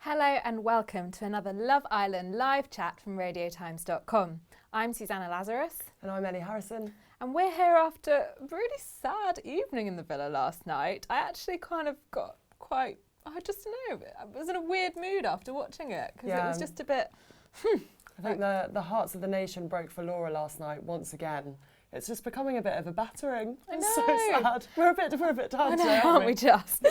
Hello and welcome to another Love Island live chat from radiotimes.com. I'm Susanna Lazarus. And I'm Ellie Harrison. And we're here after a really sad evening in the villa last night. I actually kind of got quite, I just don't know, I was in a weird mood after watching it because it was just a bit, I think the hearts of the nation broke for Laura last night once again. It's just becoming a bit of a battering. I It's know. so sad. We're a bit tired today, aren't we just?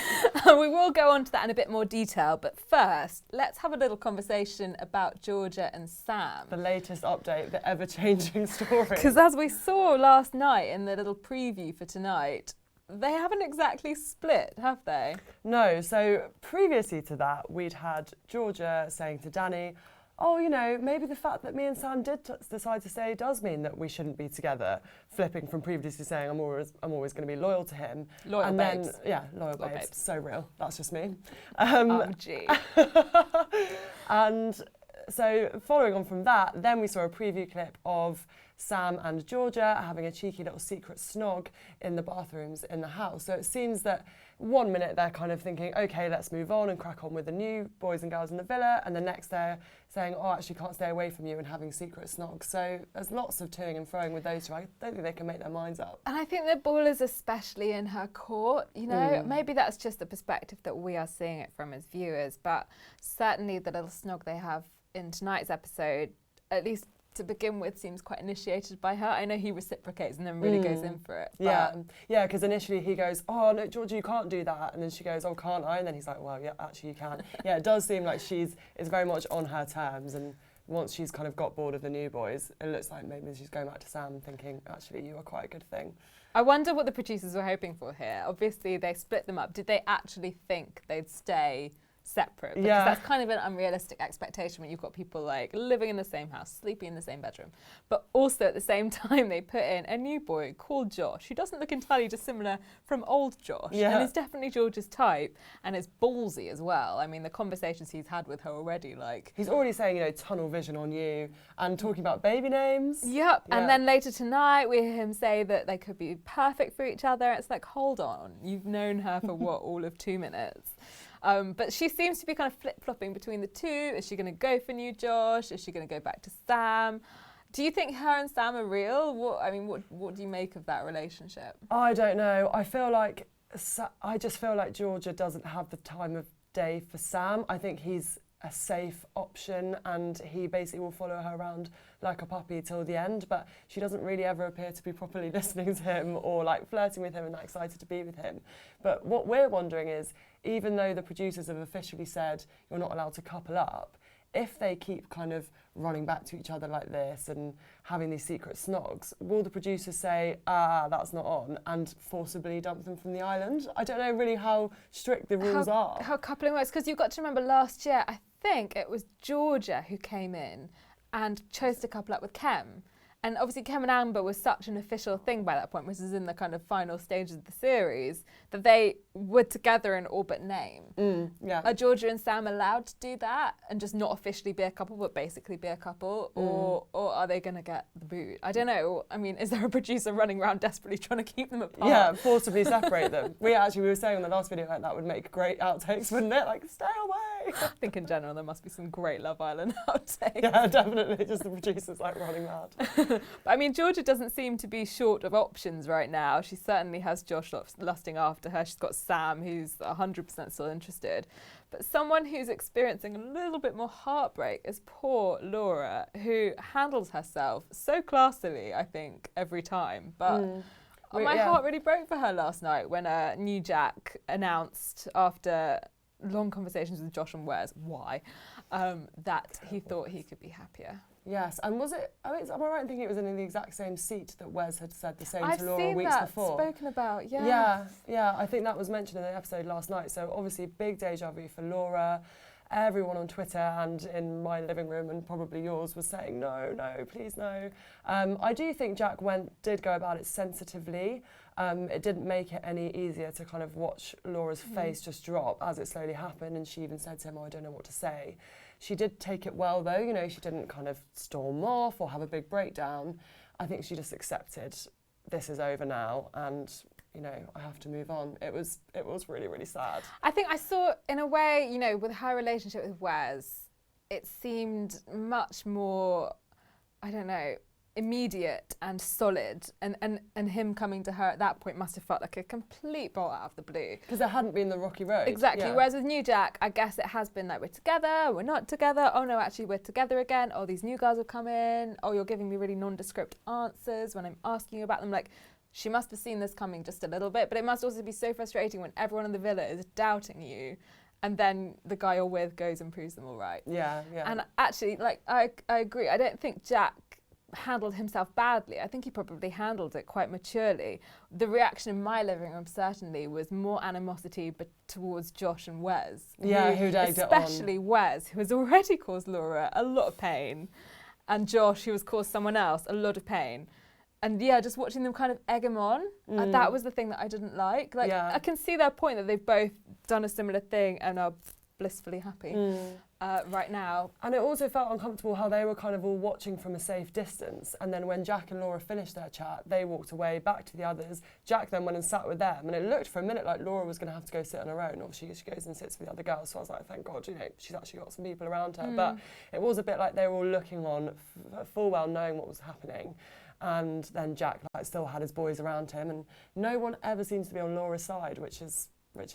We will go on to that in a bit more detail, but first, let's have a little conversation about Georgia and Sam. The latest update, the ever-changing story. Because as we saw last night in the little preview for tonight, they haven't exactly split, have they? No, so previously to that, we'd had Georgia saying to Danny, oh, you know, maybe the fact that me and Sam did decide to stay does mean that we shouldn't be together. Flipping from previously saying I'm always going to be loyal to him. Loyal and babes. Then, yeah, loyal babes. So real. That's just me. Oh, gee. And so following on from that, then we saw a preview clip of Sam and Georgia having a cheeky little secret snog in the bathrooms in the house. So it seems that one minute they're kind of thinking, okay, let's move on and crack on with the new boys and girls in the villa, and the next they're saying, oh, actually can't stay away from you and having secret snogs. So there's lots of toing and froing with those two. I don't think they can make their minds up. And I think the ball is especially in her court, you know. Maybe that's just the perspective that we are seeing it from as viewers, but certainly the little snog they have in tonight's episode, at least to begin with, seems quite initiated by her. I know he reciprocates and then really goes in for it. Yeah, because initially he goes, oh, no, Georgia, you can't do that. And then she goes, oh, can't I? And then he's like, well, yeah, actually you can. Yeah, it does seem like it's very much on her terms. And once she's kind of got bored of the new boys, it looks like maybe she's going back to Sam thinking, actually, you are quite a good thing. I wonder what the producers were hoping for here. Obviously, they split them up. Did they actually think they'd stay separate? Because that's kind of an unrealistic expectation when you've got people like living in the same house, sleeping in the same bedroom. But also at the same time, they put in a new boy called Josh, who doesn't look entirely dissimilar from old Josh. And is definitely George's type and is ballsy as well. I mean, the conversations he's had with her already, like... He's already saying, you know, tunnel vision on you and talking about baby names. Yep. And then later tonight, we hear him say that they could be perfect for each other. It's like, hold on, you've known her for what, all of 2 minutes? But she seems to be kind of flip-flopping between the two. Is she going to go for new Josh? Is she going to go back to Sam? Do you think her and Sam are real? What do you make of that relationship? I don't know. I just feel like Georgia doesn't have the time of day for Sam. I think he's a safe option and he basically will follow her around like a puppy till the end, but she doesn't really ever appear to be properly listening to him or like flirting with him and that excited to be with him. But what we're wondering is, even though the producers have officially said you're not allowed to couple up, if they keep kind of running back to each other like this and having these secret snogs, will the producers say, that's not on, and forcibly dump them from the island? I don't know really how strict the rules are. How coupling works, because you've got to remember last year, I think it was Georgia who came in and chose to couple up with Kem. And obviously Kem and Amber was such an official thing by that point, which is in the kind of final stages of the series, that they were together in all but name. Are Georgia and Sam allowed to do that and just not officially be a couple, but basically be a couple? Or are they going to get the boot? I don't know. I mean, is there a producer running around desperately trying to keep them apart? Yeah, forcibly separate them. We were saying on the last video, like, that would make great outtakes, wouldn't it? Like, stay away. I think in general there must be some great Love Island outtakes. Yeah, definitely. Just the producers like running mad. But I mean, Georgia doesn't seem to be short of options right now. She certainly has Josh lusting after her. She's got Sam, who's 100% still interested. But someone who's experiencing a little bit more heartbreak is poor Laura, who handles herself so classily, I think, every time. But my heart really broke for her last night when New Jack announced, after long conversations with Josh and Wes, that he thought he could be happier. Yes, and was it, am I right in thinking it was in the exact same seat that Wes had said the same to Laura weeks before? I've seen that spoken about, yeah. Yeah, I think that was mentioned in the episode last night. So obviously big deja vu for Laura. Everyone on Twitter and in my living room and probably yours was saying, no, please no. I do think Jack did go about it sensitively. It didn't make it any easier to kind of watch Laura's face just drop as it slowly happened, and she even said to him, I don't know what to say. She did take it well though, you know, she didn't kind of storm off or have a big breakdown. I think she just accepted this is over now and you know, I have to move on. It was really, really sad. I think I saw, in a way, you know, with her relationship with Wes, it seemed much more, I don't know, immediate and solid, and him coming to her at that point must have felt like a complete bolt out of the blue. Because there hadn't been the rocky road. Exactly. Yeah. Whereas with New Jack, I guess it has been like, we're together, we're not together, oh no, actually we're together again, oh these new girls have come in, oh you're giving me really nondescript answers when I'm asking you about them. Like, she must have seen this coming just a little bit, but it must also be so frustrating when everyone in the villa is doubting you, and then the guy you're with goes and proves them all right. Yeah, yeah. And actually, like, I agree. I don't think Jack handled himself badly. I think he probably handled it quite maturely. The reaction in my living room certainly was more animosity towards Josh and Wes. Yeah, who egged it on. Especially Wes, who has already caused Laura a lot of pain, and Josh, who has caused someone else a lot of pain. And yeah, just watching them kind of egg him on, that was the thing that I didn't like. Like, I can see their point that they've both done a similar thing and are blissfully happy right now. And it also felt uncomfortable how they were kind of all watching from a safe distance, and then when Jack and Laura finished their chat, they walked away back to the others. Jack then went and sat with them, and it looked for a minute like Laura was going to have to go sit on her own. Obviously she goes and sits with the other girls, so I was like, thank God, you know, she's actually got some people around her. But it was a bit like they were all looking on, full well knowing what was happening. And then Jack like still had his boys around him, and no one ever seems to be on Laura's side, which is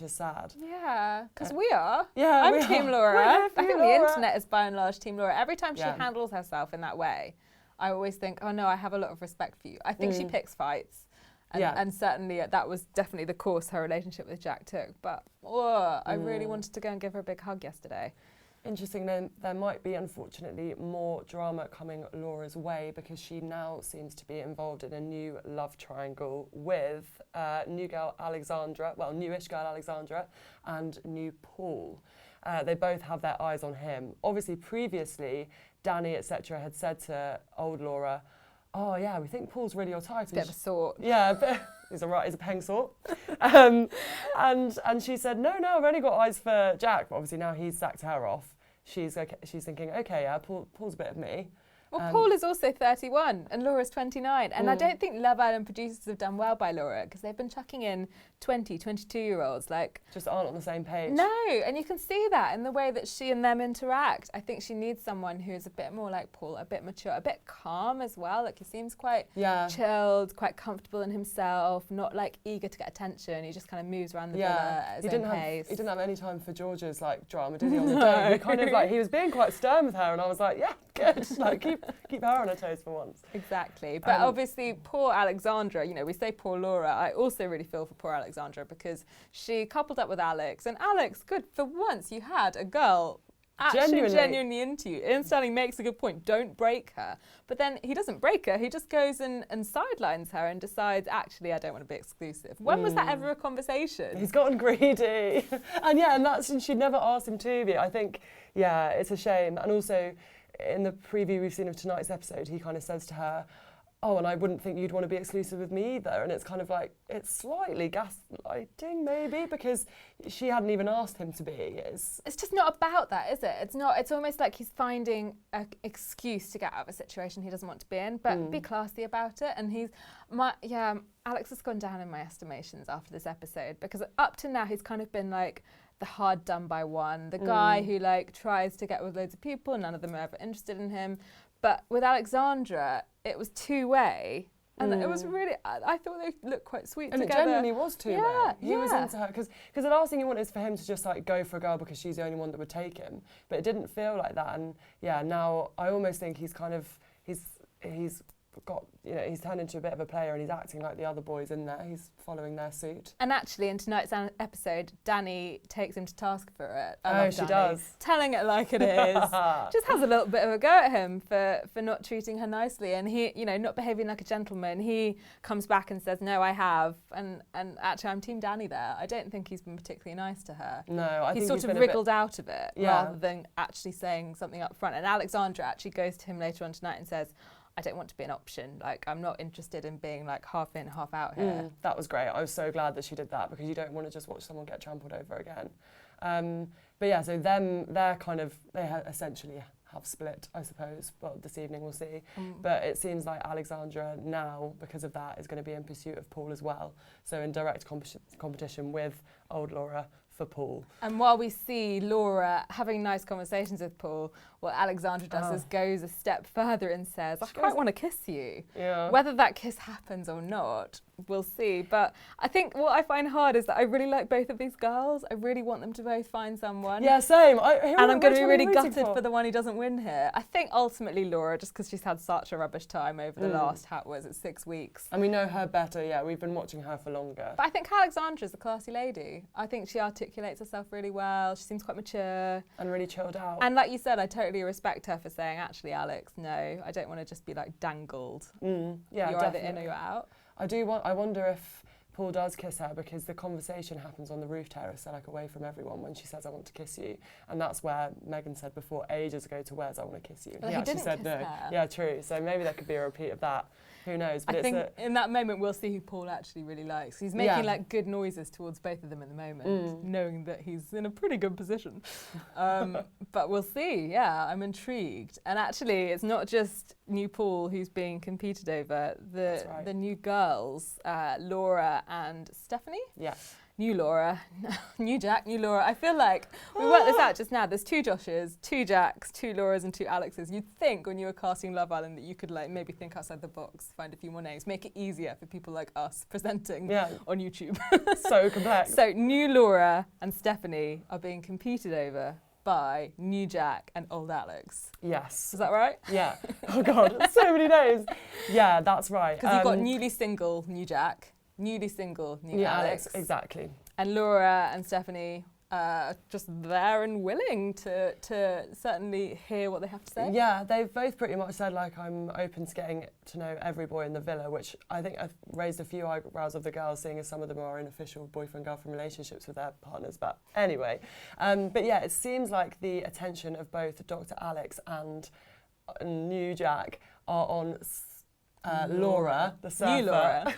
sad. Yeah, because we are. Yeah, I'm Team Laura. I think Laura. the internet is by and large Team Laura. Every time she handles herself in that way, I always think, oh no, I have a lot of respect for you. I think she picks fights. And certainly that was definitely the course her relationship with Jack took. But I really wanted to go and give her a big hug yesterday. Interesting, then there might be, unfortunately, more drama coming Laura's way, because she now seems to be involved in a new love triangle with newish girl Alexandra, and new Paul. They both have their eyes on him. Obviously, previously, Danny, etc., had said to old Laura, oh yeah, we think Paul's really your type. Bit of a sort. Yeah, but he's a peng sort. And she said, no, I've only got eyes for Jack. But obviously now he's sacked her off. She's thinking, okay, yeah, Paul's a bit of me. Well, Paul is also 31 and Laura's 29. And I don't think Love Island producers have done well by Laura, because they've been chucking in 20, 22-year-olds. Like, just aren't on the same page. No, and you can see that in the way that she and them interact. I think she needs someone who's a bit more like Paul, a bit mature, a bit calm as well. Like, he seems quite chilled, quite comfortable in himself, not like eager to get attention. He just kind of moves around the villa at his own pace. He didn't have any time for Georgia's like drama, did he, on the day? He kind of he was being quite stern with her, and I was like, yeah, good. Like, keep her on her toes for once. Exactly. But obviously, poor Alexandra, you know, we say poor Laura. I also really feel for poor Alexandra, because she coupled up with Alex. And Alex, good, for once you had a girl actually genuinely into you. Ian Sterling makes a good point. Don't break her. But then he doesn't break her. He just goes and sidelines her and decides, actually, I don't want to be exclusive. When was that ever a conversation? He's gotten greedy. and that's, she'd never asked him to be. I think, it's a shame. And also, in the preview we've seen of tonight's episode, he kind of says to her, oh, and I wouldn't think you'd want to be exclusive with me either. And it's kind of like, it's slightly gaslighting maybe, because she hadn't even asked him to be. It's just not about that, is it? It's not. It's almost like he's finding an excuse to get out of a situation he doesn't want to be in, but be classy about it. And Alex has gone down in my estimations after this episode, because up to now he's kind of been like the hard done by one, the guy who like tries to get with loads of people, none of them are ever interested in him. But with Alexandra, it was two-way. And it was really, I thought they looked quite sweet together. And it genuinely was two-way. Yeah, he was into her, because the last thing you want is for him to just like go for a girl because she's the only one that would take him. But it didn't feel like that. And now I almost think he's kind of, he's got, you know, he's turned into a bit of a player, and he's acting like the other boys in there. He's following their suit. And actually, in tonight's episode, Danny takes him to task for it. She does. Telling it like it is. Just has a little bit of a go at him for not treating her nicely, and he, you know, not behaving like a gentleman. He comes back and says, no, I have. And actually, I'm Team Danny there. I don't think he's been particularly nice to her. No, I think he's sort of wriggled out of it rather than actually saying something up front. And Alexandra actually goes to him later on tonight and says, I don't want to be an option. Like, I'm not interested in being like half in, half out here. That was great. I was so glad that she did that, because you don't want to just watch someone get trampled over again. So they essentially have split, I suppose. Well, this evening we'll see. But it seems like Alexandra now, because of that, is going to be in pursuit of Paul as well. So in direct competition with old Laura for Paul. And while we see Laura having nice conversations with Paul, what Alexandra does is goes a step further and says, I quite want to kiss you. Yeah. Whether that kiss happens or not, we'll see. But I think what I find hard is that I really like both of these girls. I really want them to both find someone. Yeah, same. And I'm going to be really gutted for the one who doesn't win here. I think ultimately Laura, just because she's had such a rubbish time over the last, 6 weeks. And we know her better, yeah. We've been watching her for longer. But I think Alexandra's a classy lady. I think she articulates herself really well. She seems quite mature. And really chilled out. And like you said, I totally respect her for saying, actually, Alex, no, I don't want to just be like dangled. Yeah, you're definitely. either in or you're out. I wonder if Paul does kiss her, because the conversation happens on the roof terrace, so like away from everyone, when she says, I want to kiss you. And that's where Megan said before, ages ago, to Wes, I want to kiss you. Well, he actually didn't said kiss no. her. Yeah, true. So maybe there could be a repeat of that. Who knows? But I think in that moment we'll see who Paul actually really likes. He's making like good noises towards both of them at the moment, knowing that he's in a pretty good position. But we'll see. Yeah, I'm intrigued. And actually, it's not just new Paul who's being competed over. The new girls, Laura and Stephanie. Yeah. New Laura, new Jack, new Laura. I feel like we worked this out just now. There's 2 Joshes, 2 Jacks, 2 Lauras and 2 Alexes. You'd think when you were casting Love Island that you could like maybe think outside the box, find a few more names, make it easier for people like us presenting on YouTube. So complex. So new Laura and Stephanie are being competed over by new Jack and old Alex. Yes. Is that right? Yeah. Oh God, so many names. Yeah, that's right. Because you've got newly single new Jack, newly single new Alex. Exactly. And Laura and Stephanie just there and willing to certainly hear what they have to say. Yeah, they've both pretty much said, like, I'm open to getting to know every boy in the villa, which I think I've raised a few eyebrows of the girls, seeing as some of them are in official boyfriend-girlfriend relationships with their partners. But anyway, but yeah, it seems like the attention of both Dr. Alex and new Jack are on Laura, the surfer. New Laura.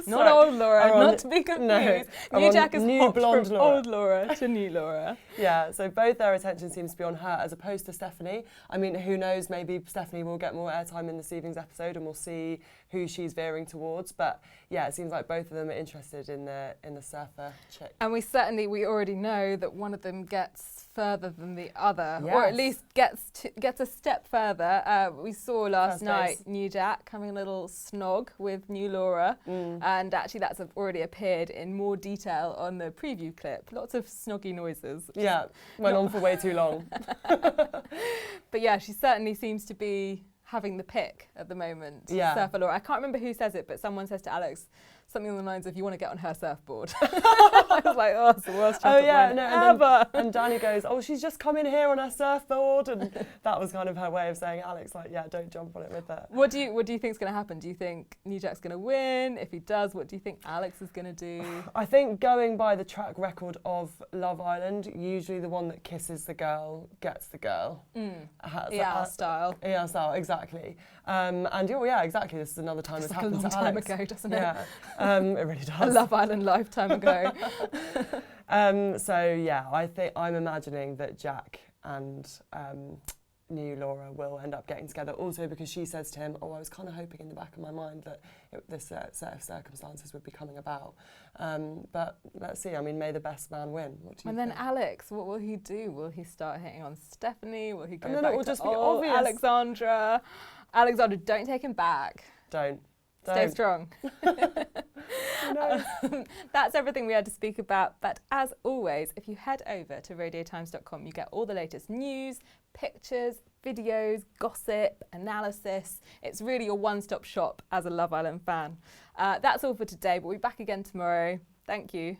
Not old Laura, not to be confused. New Jack is new hot blonde from Laura. old Laura to new Laura. Yeah, so both their attention seems to be on her as opposed to Stephanie. I mean, who knows, maybe Stephanie will get more airtime in this evening's episode and we'll see who she's veering towards. But yeah, it seems like both of them are interested in the surfer chick. And we already know that one of them gets further than the other, Yes. or at least gets a step further. We saw last First night base. new Jack having a little snog with new Laura, and actually that's already appeared in more detail on the preview clip. Lots of snoggy noises. Yeah, went on for way too long. But yeah, she certainly seems to be having the pick at the moment. Yeah. Surfer Laura. I can't remember who says it, but someone says to Alex something on the lines of, you want to get on her surfboard. I was like, oh, it's the worst chocolate wine ever. And Danny goes, oh, she's just come in here on her surfboard. And that was kind of her way of saying, Alex, like, yeah, don't jump on it with her. What do you think is going to happen? Do you think New Jack's going to win? If he does, what do you think Alex is going to do? I think going by the track record of Love Island, usually the one that kisses the girl gets the girl. ER style. ER style, exactly. And yeah, exactly. This is another time it's happened to Alex. A long time ago, doesn't it? Yeah, it really does. A Love Island lifetime ago. So yeah, I'm imagining that Jack and new Laura will end up getting together. Also because she says to him, "Oh, I was kind of hoping in the back of my mind that this set of circumstances would be coming about." But let's see. I mean, may the best man win. What do you And think? then Alex, what will he do? Will he start hitting on Stephanie? Will he go And then back it will to just be old obvious. Alexandra? Alexandra, don't take him back. Don't. Stay strong. No. That's everything we had to speak about. But as always, if you head over to radiotimes.com, you get all the latest news, pictures, videos, gossip, analysis. It's really your one-stop shop as a Love Island fan. That's all for today, but we'll be back again tomorrow. Thank you.